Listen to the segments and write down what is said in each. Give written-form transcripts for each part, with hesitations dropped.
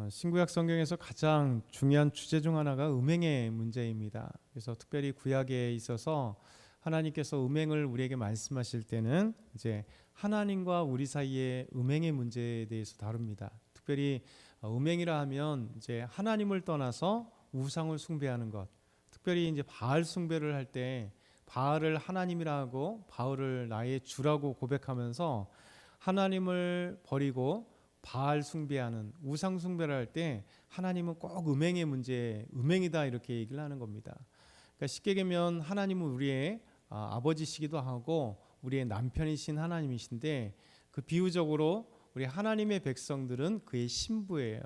신구약 성경에서 가장 중요한 주제 중 하나가 음행의 문제입니다. 그래서 특별히 구약에 있어서 하나님께서 음행을 우리에게 말씀하실 때는 이제 하나님과 우리 사이의 음행의 문제에 대해서 다룹니다. 특별히 음행이라 하면 이제 하나님을 떠나서 우상을 숭배하는 것. 특별히 이제 바알 숭배를 할 때 바알을 하나님이라고 바알을 나의 주라고 고백하면서 하나님을 버리고 바알 숭배하는 우상 숭배를 할 때 하나님은 꼭 음행의 문제, 음행이다 이렇게 얘기를 하는 겁니다. 그러니까 쉽게 얘기하면 하나님은 우리의 아버지시기도 하고 우리의 남편이신 하나님이신데 그 비유적으로 우리 하나님의 백성들은 그의 신부예요.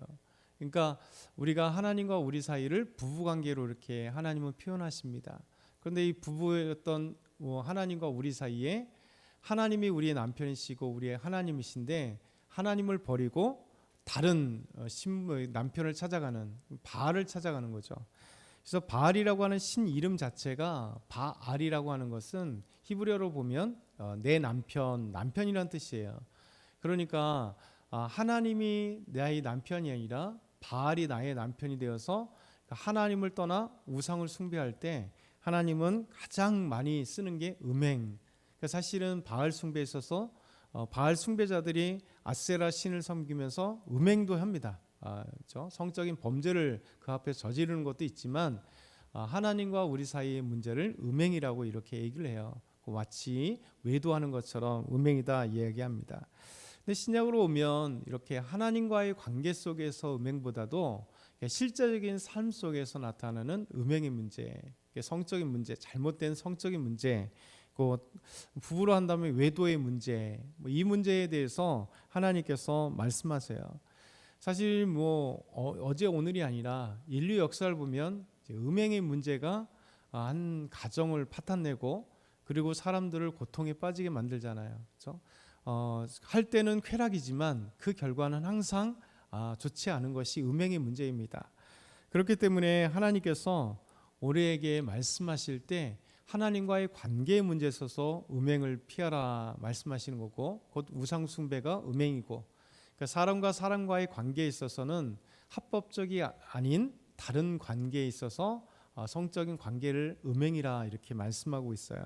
그러니까 우리가 하나님과 우리 사이를 부부관계로 이렇게 하나님은 표현하십니다. 그런데 이 부부였던 하나님과 우리 사이에 하나님이 우리의 남편이시고 우리의 하나님이신데 하나님을 버리고 다른 남편을 찾아가는 바알을 찾아가는 거죠. 그래서 바알이라고 하는 신 이름 자체가 바알이라고 하는 것은 히브리어로 보면 내 남편이란 뜻이에요. 그러니까 하나님이 나의 남편이 아니라 바알이 나의 남편이 되어서 하나님을 떠나 우상을 숭배할 때 하나님은 가장 많이 쓰는 게 음행. 그러니까 사실은 바알 숭배에 있어서 바알 숭배자들이 아세라 신을 섬기면서 음행도 합니다. 그렇죠? 성적인 범죄를 그 앞에 저지르는 것도 있지만 하나님과 우리 사이의 문제를 음행이라고 이렇게 얘기를 해요. 마치 외도하는 것처럼 음행이다 이야기합니다. 근데 신약으로 오면 이렇게 하나님과의 관계 속에서 음행보다도 실제적인 삶 속에서 나타나는 음행의 문제, 성적인 문제, 잘못된 성적인 문제, 부부로 한다면 외도의 문제, 이 문제에 대해서 하나님께서 말씀하세요. 사실 어제 오늘이 아니라 인류 역사를 보면 음행의 문제가 한 가정을 파탄내고 그리고 사람들을 고통에 빠지게 만들잖아요. 그렇죠? 할 때는 쾌락이지만 그 결과는 항상 좋지 않은 것이 음행의 문제입니다. 그렇기 때문에 하나님께서 우리에게 말씀하실 때 하나님과의 관계의 문제에 있어서 음행을 피하라 말씀하시는 거고 곧 우상 숭배가 음행이고 그러니까 사람과 사람과의 관계에 있어서는 합법적이 아닌 다른 관계에 있어서 성적인 관계를 음행이라 이렇게 말씀하고 있어요.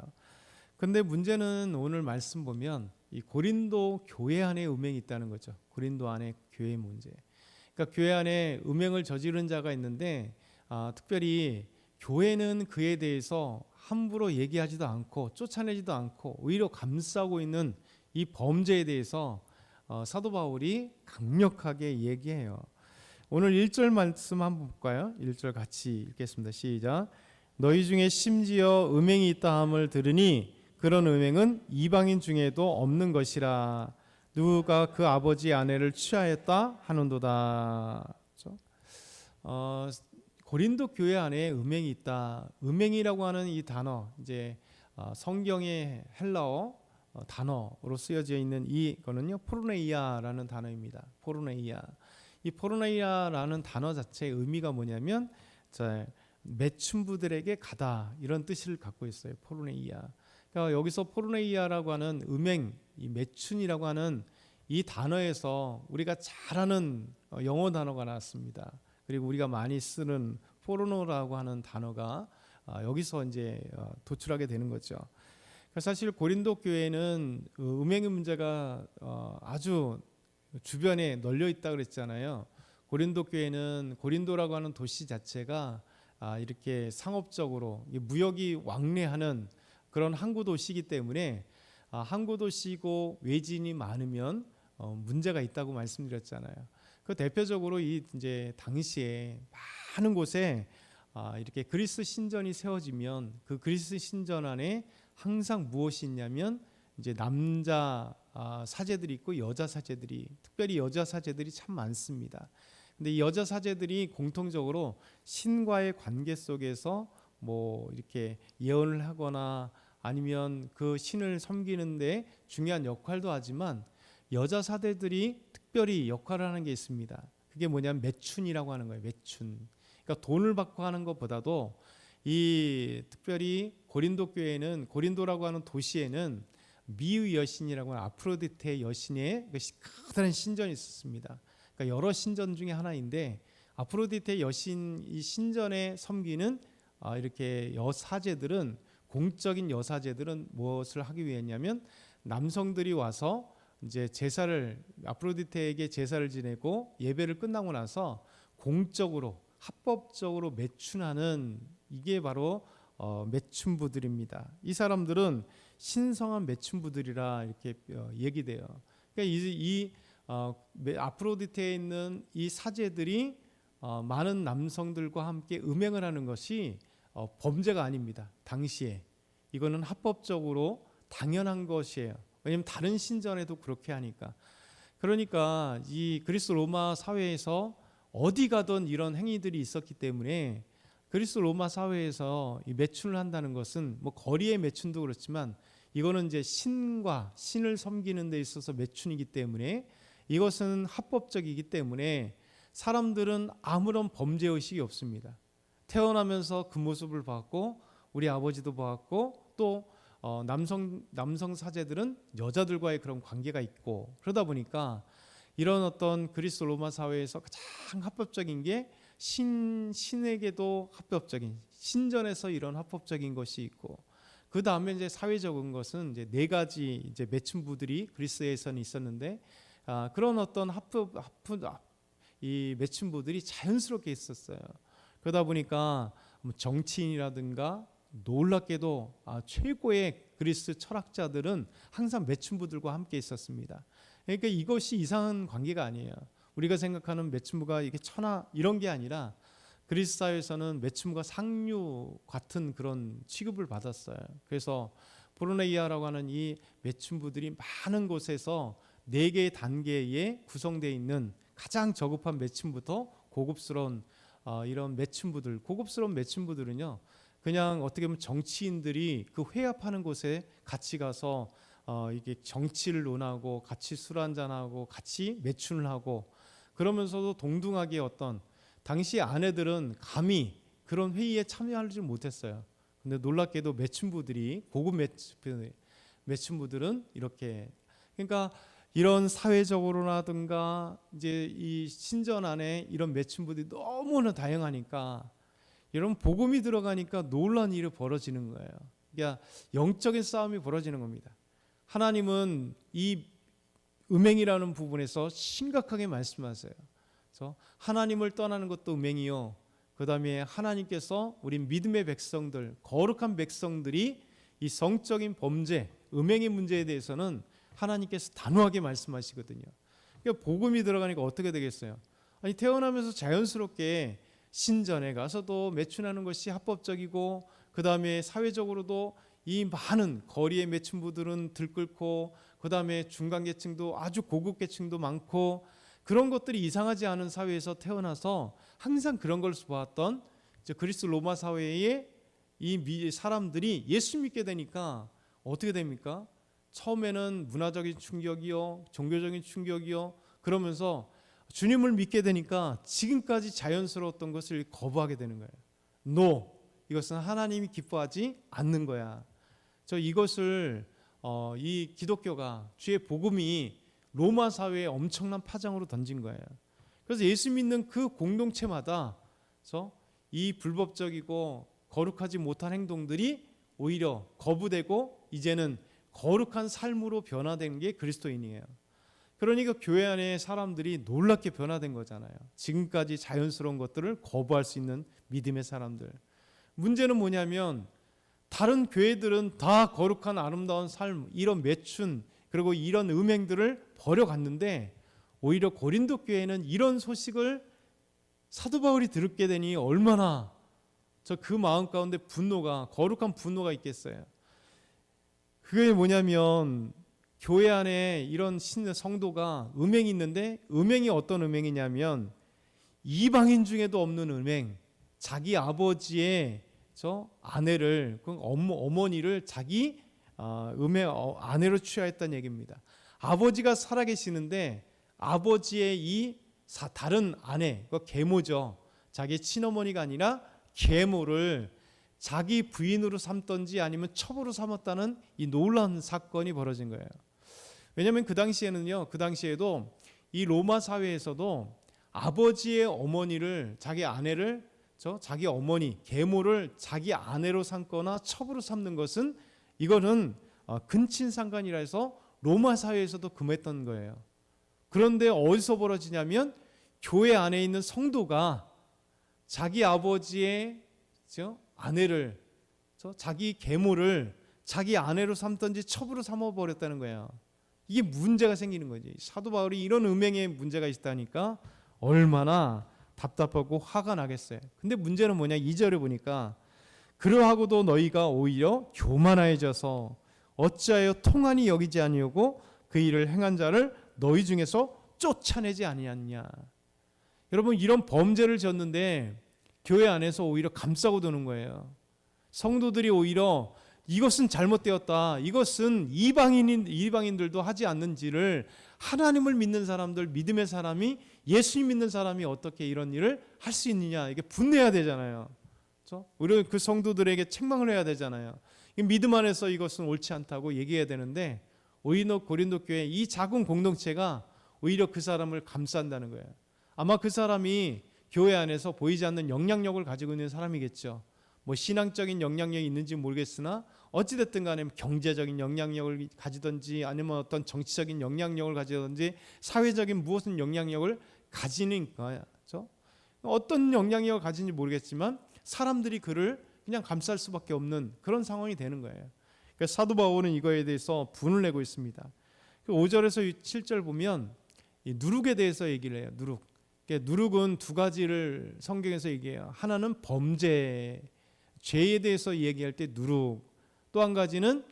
그런데 문제는 오늘 말씀 보면 이 고린도 교회 안에 음행이 있다는 거죠. 고린도 안에 교회 문제. 그러니까 교회 안에 음행을 저지른 자가 있는데 특별히 교회는 그에 대해서 함부로 얘기하지도 않고 쫓아내지도 않고 오히려 감싸고 있는 이 범죄에 대해서 사도 바울이 강력하게 얘기해요. 오늘 1절 말씀 한번 볼까요? 1절 같이 읽겠습니다. 시작. 너희 중에 심지어 음행이 있다 함을 들으니 그런 음행은 이방인 중에도 없는 것이라. 누가 그 아버지 아내를 취하였다 하는도다. 그렇죠? 고린도 교회 안에 음행이 있다. 음행이라고 하는 이 단어, 이제 성경의 헬라어 단어로 쓰여져 있는 이거는요, 포르네이아라는 단어입니다. 포르네이아. 이 포르네이아라는 단어 자체의 의미가 뭐냐면, 매춘부들에게 가다 이런 뜻을 갖고 있어요. 포르네이아. 그러니까 여기서 포르네이아라고 하는 음행, 이 매춘이라고 하는 이 단어에서 우리가 잘 아는 영어 단어가 나왔습니다. 그리고 우리가 많이 쓰는 포르노라고 하는 단어가 여기서 이제 도출하게 되는 거죠. 사실 고린도 교회는 음행의 문제가 아주 주변에 널려 있다 그랬잖아요. 고린도 교회는 고린도라고 하는 도시 자체가 이렇게 상업적으로 무역이 왕래하는 그런 항구 도시이기 때문에 항구 도시고 외진이 많으면 문제가 있다고 말씀드렸잖아요. 그 대표적으로 이제 당시에 많은 곳에 이렇게 그리스 신전이 세워지면 그 그리스 신전 안에 항상 무엇이 있냐면 이제 남자 사제들이 있고 여자 사제들이, 특별히 여자 사제들이 참 많습니다. 근데 이 여자 사제들이 공통적으로 신과의 관계 속에서 이렇게 예언을 하거나 아니면 그 신을 섬기는데 중요한 역할도 하지만 여자 사제들이 특별히 역할을 하는 게 있습니다. 그게 뭐냐면 매춘이라고 하는 거예요. 매춘. 그러니까 돈을 받고 하는 것보다도 이 특별히 고린도 교회는, 고린도라고 하는 도시에는 미의 여신이라고 하는 아프로디테 여신의 커다란 신전이 있었습니다. 그러니까 여러 신전 중에 하나인데 아프로디테 여신 이 신전에 섬기는 이렇게 여사제들은 공적인 여사제들은 무엇을 하기 위했냐면 남성들이 와서 이제 제사를 아프로디테에게 제사를 지내고 예배를 끝나고 나서 공적으로 합법적으로 매춘하는 이게 바로 매춘부들입니다. 이 사람들은 신성한 매춘부들이라 이렇게 얘기돼요. 그러니까 아프로디테에 있는 이 사제들이 많은 남성들과 함께 음행을 하는 것이 범죄가 아닙니다. 당시에 이거는 합법적으로 당연한 것이에요. 왜냐하면 다른 신전에도 그렇게 하니까. 그러니까 이 그리스 로마 사회에서 어디 가든 이런 행위들이 있었기 때문에 그리스 로마 사회에서 이 매춘을 한다는 것은 뭐 거리의 매춘도 그렇지만 이거는 이제 신을 섬기는 데 있어서 매춘이기 때문에 이것은 합법적이기 때문에 사람들은 아무런 범죄 의식이 없습니다. 태어나면서 그 모습을 봤고 우리 아버지도 봤고 또 남성 사제들은 여자들과의 그런 관계가 있고 그러다 보니까 이런 어떤 그리스 로마 사회에서 가장 합법적인 게 신에게도 합법적인 신전에서 이런 합법적인 것이 있고 그 다음에 이제 사회적인 것은 이제 네 가지 이제 매춘부들이 그리스에서는 있었는데 그런 어떤 이 매춘부들이 자연스럽게 있었어요. 그러다 보니까 정치인이라든가 놀랍게도 최고의 그리스 철학자들은 항상 매춘부들과 함께 있었습니다. 그러니까 이것이 이상한 관계가 아니에요. 우리가 생각하는 매춘부가 이게 천하 이런 게 아니라 그리스 사회에서는 매춘부가 상류 같은 그런 취급을 받았어요. 그래서 포르네이아라고 하는 이 매춘부들이 많은 곳에서 4개의 단계에 구성되어 있는 가장 저급한 매춘부터 고급스러운 이런 매춘부들, 고급스러운 매춘부들은요, 그냥 어떻게 보면 정치인들이 그 회합하는 곳에 같이 가서 이게 정치를 논하고 같이 술 한잔하고 같이 매춘을 하고 그러면서도 동등하게 어떤 당시 아내들은 감히 그런 회의에 참여하지 못했어요. 근데 놀랍게도 매춘부들이 고급 매춘부들은 이렇게 그러니까 이런 사회적으로라든가 이제 이 신전 안에 이런 매춘부들이 너무나 다양하니까 여러분 복음이 들어가니까 놀라운 일이 벌어지는 거예요. 그러니까 영적인 싸움이 벌어지는 겁니다. 하나님은 이 음행이라는 부분에서 심각하게 말씀하세요. 그래서 하나님을 떠나는 것도 음행이요. 그 다음에 하나님께서 우리 믿음의 백성들, 거룩한 백성들이 이 성적인 범죄, 음행의 문제에 대해서는 하나님께서 단호하게 말씀하시거든요. 그러니까 복음이 들어가니까 어떻게 되겠어요? 아니 태어나면서 자연스럽게 신전에 가서도 매춘하는 것이 합법적이고 그 다음에 사회적으로도 이 많은 거리의 매춘부들은 들끓고 그 다음에 중간계층도 아주 고급계층도 많고 그런 것들이 이상하지 않은 사회에서 태어나서 항상 그런 걸 보았던 그리스 로마 사회의 이 사람들이 예수 믿게 되니까 어떻게 됩니까? 처음에는 문화적인 충격이요, 종교적인 충격이요, 그러면서 주님을 믿게 되니까 지금까지 자연스러웠던 것을 거부하게 되는 거예요. No, 이것은 하나님이 기뻐하지 않는 거야. 이것을 이 기독교가 주의 복음이 로마 사회에 엄청난 파장으로 던진 거예요. 그래서 예수 믿는 그 공동체마다 이 불법적이고 거룩하지 못한 행동들이 오히려 거부되고 이제는 거룩한 삶으로 변화된 게 그리스도인이에요. 그러니까 교회 안에 사람들이 놀랍게 변화된 거잖아요. 지금까지 자연스러운 것들을 거부할 수 있는 믿음의 사람들. 문제는 뭐냐면 다른 교회들은 다 거룩한 아름다운 삶, 이런 매춘 그리고 이런 음행들을 버려갔는데 오히려 고린도 교회는 이런 소식을 사도 바울이 듣게 되니 얼마나 그 마음 가운데 거룩한 분노가 있겠어요. 그게 뭐냐면 교회 안에 이런 성도가 음행이 있는데 음행이 어떤 음행이냐면 이방인 중에도 없는 음행, 자기 아버지의 아내를 어머니를 자기 아내로 취하였다는 얘기입니다. 아버지가 살아계시는데 아버지의 이 다른 아내, 계모죠. 자기 친어머니가 아니라 계모를 자기 부인으로 삼던지 아니면 첩으로 삼았다는 이 놀라운 사건이 벌어진 거예요. 왜냐하면 그 당시에도 이 로마 사회에서도 아버지의 어머니를, 자기 아내를, 자기 어머니 계모를 자기 아내로 삼거나 첩으로 삼는 것은 이거는 근친상간이라 해서 로마 사회에서도 금했던 거예요. 그런데 어디서 벌어지냐면 교회 안에 있는 성도가 자기 아버지의 아내를, 자기 계모를 자기 아내로 삼든지 첩으로 삼아버렸다는 거예요. 이게 문제가 생기는 거지. 사도 바울이 이런 음행에 문제가 있다니까 얼마나 답답하고 화가 나겠어요. 근데 문제는 뭐냐, 2절에 보니까 그러하고도 너희가 오히려 교만하여져서 어찌하여 통한이 여기지 아니하고 그 일을 행한 자를 너희 중에서 쫓아내지 아니하느냐. 여러분, 이런 범죄를 졌는데 교회 안에서 오히려 감싸고 도는 거예요. 성도들이 오히려 이것은 잘못되었다, 이것은 이방인들도 하지 않는지를 하나님을 믿는 사람들, 믿음의 사람이, 예수님 믿는 사람이 어떻게 이런 일을 할 수 있느냐, 이게 분내야 되잖아요. 그렇죠? 우리 그 성도들에게 책망을 해야 되잖아요. 믿음 안에서 이것은 옳지 않다고 얘기해야 되는데 오히려 고린도 교회 이 작은 공동체가 오히려 그 사람을 감싼다는 거예요. 아마 그 사람이 교회 안에서 보이지 않는 영향력을 가지고 있는 사람이겠죠. 뭐 신앙적인 영향력이 있는지 모르겠으나 어찌됐든 간에 경제적인 영향력을 가지든지 아니면 어떤 정치적인 영향력을 가지든지 사회적인 무엇은 영향력을 가지는 거죠. 어떤 영향력을 가지는지 모르겠지만 사람들이 그를 그냥 감쌀 수밖에 없는 그런 상황이 되는 거예요. 그러니까 사도 바울은 이거에 대해서 분을 내고 있습니다. 5절에서 7절 보면 이 누룩에 대해서 얘기를 해요. 누룩. 그러니까 누룩은 두 가지를 성경에서 얘기해요. 하나는 범죄, 죄에 대해서 얘기할 때 누룩. 또 한 가지는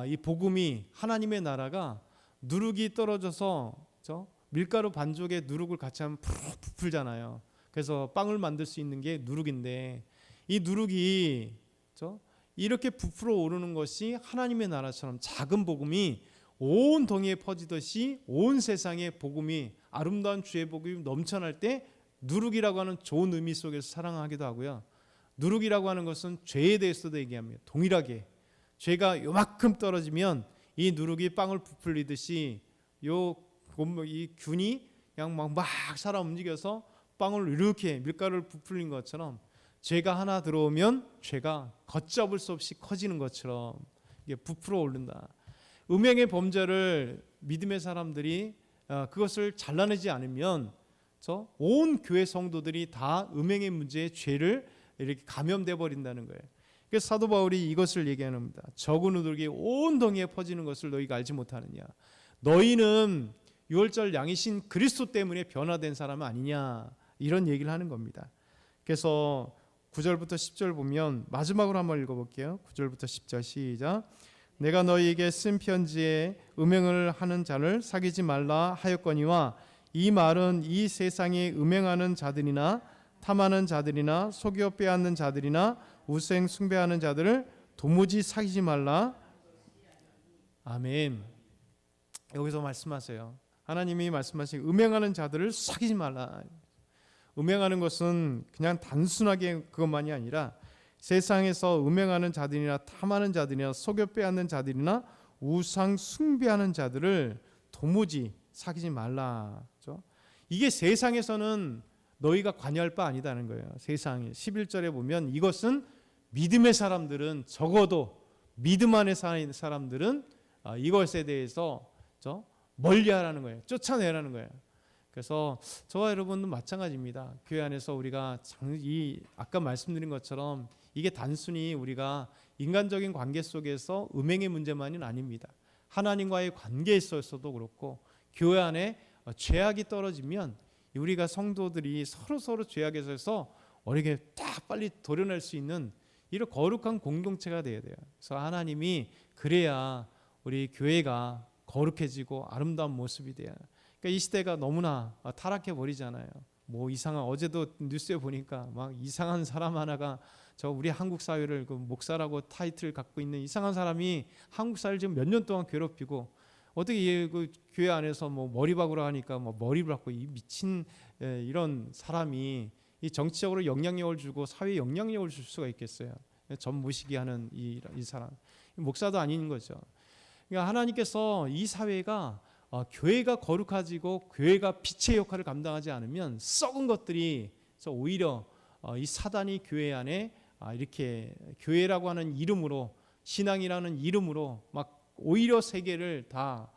이 복음이, 하나님의 나라가 누룩이 떨어져서 밀가루 반죽에 누룩을 같이 하면 푹 부풀잖아요. 그래서 빵을 만들 수 있는 게 누룩인데 이 누룩이 이렇게 부풀어 오르는 것이 하나님의 나라처럼 작은 복음이 온 동해에 퍼지듯이 온 세상에 복음이, 아름다운 주의 복음이 넘쳐날 때 누룩이라고 하는 좋은 의미 속에서 사랑하기도 하고요. 누룩이라고 하는 것은 죄에 대해서도 얘기합니다. 동일하게 죄가 요만큼 떨어지면 이 누룩이 빵을 부풀리듯이 이 균이 그냥 막 살아 움직여서 빵을 이렇게 밀가루를 부풀린 것처럼 죄가 하나 들어오면 죄가 걷잡을 수 없이 커지는 것처럼 이게 부풀어 오른다. 음행의 범죄를 믿음의 사람들이 그것을 잘라내지 않으면 온 교회 성도들이 다 음행의 문제에 죄를 이렇게 감염돼 버린다는 거예요. 그래서 사도 바울이 이것을 얘기합니다. 적은 누룩이 온 동해에 퍼지는 것을 너희가 알지 못하느냐. 너희는 유월절 양이신 그리스도 때문에 변화된 사람 아니냐, 이런 얘기를 하는 겁니다. 그래서 9절부터 10절 보면 마지막으로 한번 읽어볼게요. 9절부터 10절 시작. 내가 너희에게 쓴 편지에 음행을 하는 자를 사귀지 말라 하였거니와 이 말은 이 세상에 음행하는 자들이나 탐하는 자들이나 속여 빼앗는 자들이나 우생 숭배하는 자들을 도무지 사귀지 말라. 아멘. 여기서 말씀하세요. 하나님이 말씀하신 음행하는 자들을 사귀지 말라. 음행하는 것은 그냥 단순하게 그것만이 아니라 세상에서 음행하는 자들이나 탐하는 자들이나 속여 빼앗는 자들이나 우상 숭배하는 자들을 도무지 사귀지 말라. 이게 세상에서는 너희가 관여할 바 아니다는 거예요. 세상에 11절에 보면 이것은 믿음의 사람들은, 적어도 믿음 안에 사는 사람들은 이것에 대해서 멀리하라는 거예요. 쫓아내라는 거예요. 그래서 저와 여러분도 마찬가지입니다. 교회 안에서 우리가 아까 말씀드린 것처럼 이게 단순히 우리가 인간적인 관계 속에서 음행의 문제만은 아닙니다. 하나님과의 관계에 있어서도 그렇고 교회 안에 죄악이 떨어지면 우리가 성도들이 서로 죄악에서 어떻게 딱 빨리 도려낼 수 있는 이런 거룩한 공동체가 돼야 돼요. 그래서 하나님이 그래야 우리 교회가 거룩해지고 아름다운 모습이 돼요. 그러니까 이 시대가 너무나 타락해 버리잖아요. 뭐 이상한, 어제도 뉴스에 보니까 막 이상한 사람 하나가 우리 한국 사회를 목사라고 타이틀을 갖고 있는 이상한 사람이 한국 사회를 지금 몇 년 동안 괴롭히고, 어떻게 그 교회 안에서 뭐 머리박으로 하니까 뭐 머리를 박고, 이 미친 이런 사람이 이 정치적으로 영향력을 주고 사회에 영향력을 줄 수가 있겠어요? 전무시기하는 이 사람, 목사도 아닌 거죠. 그러니까 하나님께서 이 사회가 교회가 거룩해지고 교회가 빛의 역할을 감당하지 않으면 썩은 것들이 그래서 오히려 이 사단이 교회 안에 이렇게 교회라고 하는 이름으로 신앙이라는 이름으로 막 오히려 세계를 다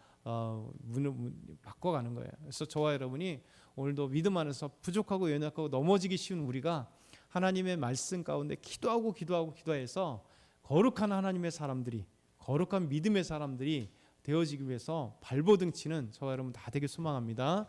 바꿔가는 거예요. 그래서 저와 여러분이 오늘도 믿음 안에서 부족하고 연약하고 넘어지기 쉬운 우리가 하나님의 말씀 가운데 기도해서 거룩한 하나님의 사람들이, 거룩한 믿음의 사람들이 되어지기 위해서 발버둥 치는 저와 여러분 다 되길 소망합니다.